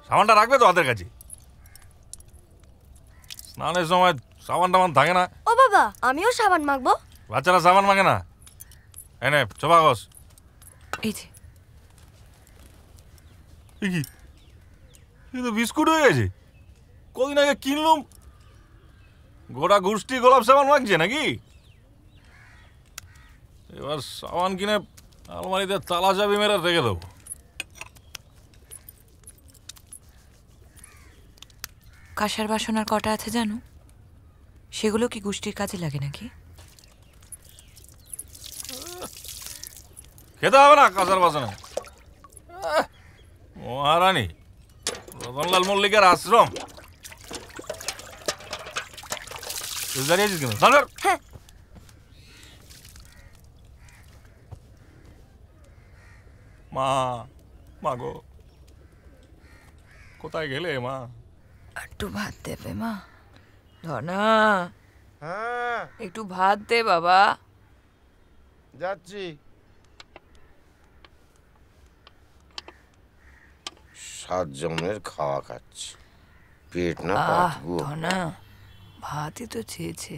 সাবানটা রাখবে তো হাতের কাছে। স্নানের সময় সাবান টাবান থাকে না। ও বাবা, আমিও সাবান মাখবো। বাচ্চারা সাবান মাখে না। এনে চোপা ঘষ। এই যে কি এ তো বিস্কুট হয়ে গেছে। কদিন আগে কিনলাম, গোটা গোষ্ঠী গোলাপ সাবান মাখছে নাকি? এবার সাবান কিনে আলমারিতে তালা চাবি মেরে রেখে দেবো। কাঁসার বাসন আর কটা আছে জানো? সেগুলো কি গোষ্ঠীর কাজে লাগে নাকি? খেতে হবে না কাঁসার বাসনে। মহারানী রতনলাল মল্লিকের আশ্রম। দাঁড়িয়েছিস কেন? হ্যাঁ, মা, মা গো, কোথায় গেলে মা? একটু ভাত দেবে মা? ধনা, হ্যাঁ একটু ভাত দে বাবা। যাচ্ছি। সাত জনের খাওয়া খাচ্ছি, পেট না পাতবো। ধনা, ভাতই তো চেয়েছে,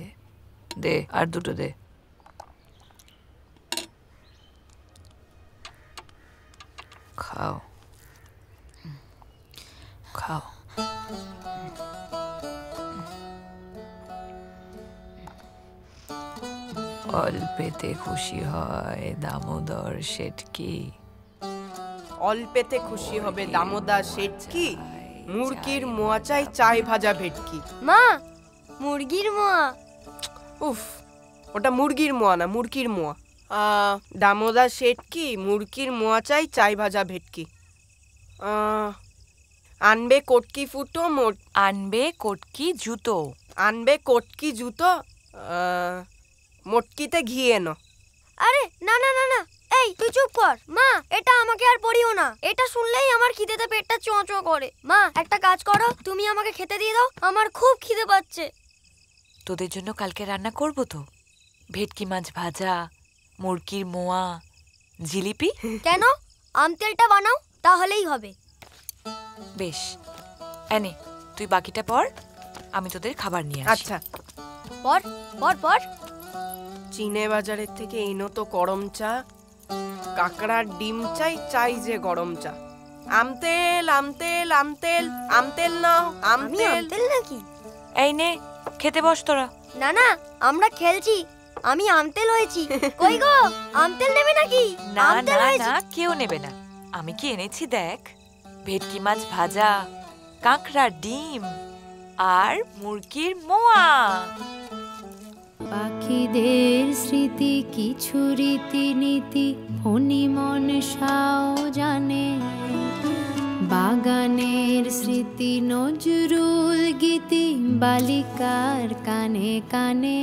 দে আর দুটো দে। খাও খাও। অল্পেতে খুশি হয় দামোদর শেটকি। অল্পেতে খুশি হবে দামোদর শেটকি, মুরগির মোয়া চাই চাই ভাজা ভেটকি। মা, মুরগির মোয়া। উফ, ওটা মুরগির মোয়া না, মুরগির মোয়া। দামোদর শেটকি, মুরগির মোয়া চাই চাই ভাজা ভেটকি। আনবে কটকি ফুটো আনবে কটকি জুতো। আনবে কটকি জুতো, মটকিতে ঘি এনো। আরে না না না না, এই তুই চুপ কর। মা, এটা আমাকে আর পড়িও না। এটা শুনলেই আমার খিদেতে পেটটা চোঁ চোঁ করে। মা, একটা কাজ করো, তুমি আমাকে খেতে দিয়ে দাও, আমার খুব খিদে পাচ্ছে। তোদের জন্য কালকে রান্না করব তো, ভেটকি মাছ ভাজা, মুরগির মোয়া, জিলিপি। কেন? আমতেলটা বানাও, তাহলেই হবে। বেশ, এনে তুই বাকিটা পড়, আমি তোদের খাবার নিয়ে আসি। আচ্ছা, পর পর পর। চিনে বাজারের থেকে এনো তো গরম চা, কাঁকড়ার ডিম চাই চাই যে গরম চা। আমতেল আমতেল আমতেল আমতেল নাও, আমি আমতেল নাকি? এই নে, খেতে বস তোরা। না না, আমরা খেলছি। আমি আমতেল হয়েছি। কই গো, আমতেল নেবে নাকি? না আমতেল না হয়েছি। না, কেউ নেবে না। আমি কি এনেছি দেখ, ভেটকি মাছ ভাজা, কাঁকড়ার ডিম আর মুরগির মোয়া। পাখিদের স্মৃতি কিছু রীতিনীতি ফণি মনসাও জানে, বাগানের স্মৃতি নজরুল গীতি বালিকার কানে কানে।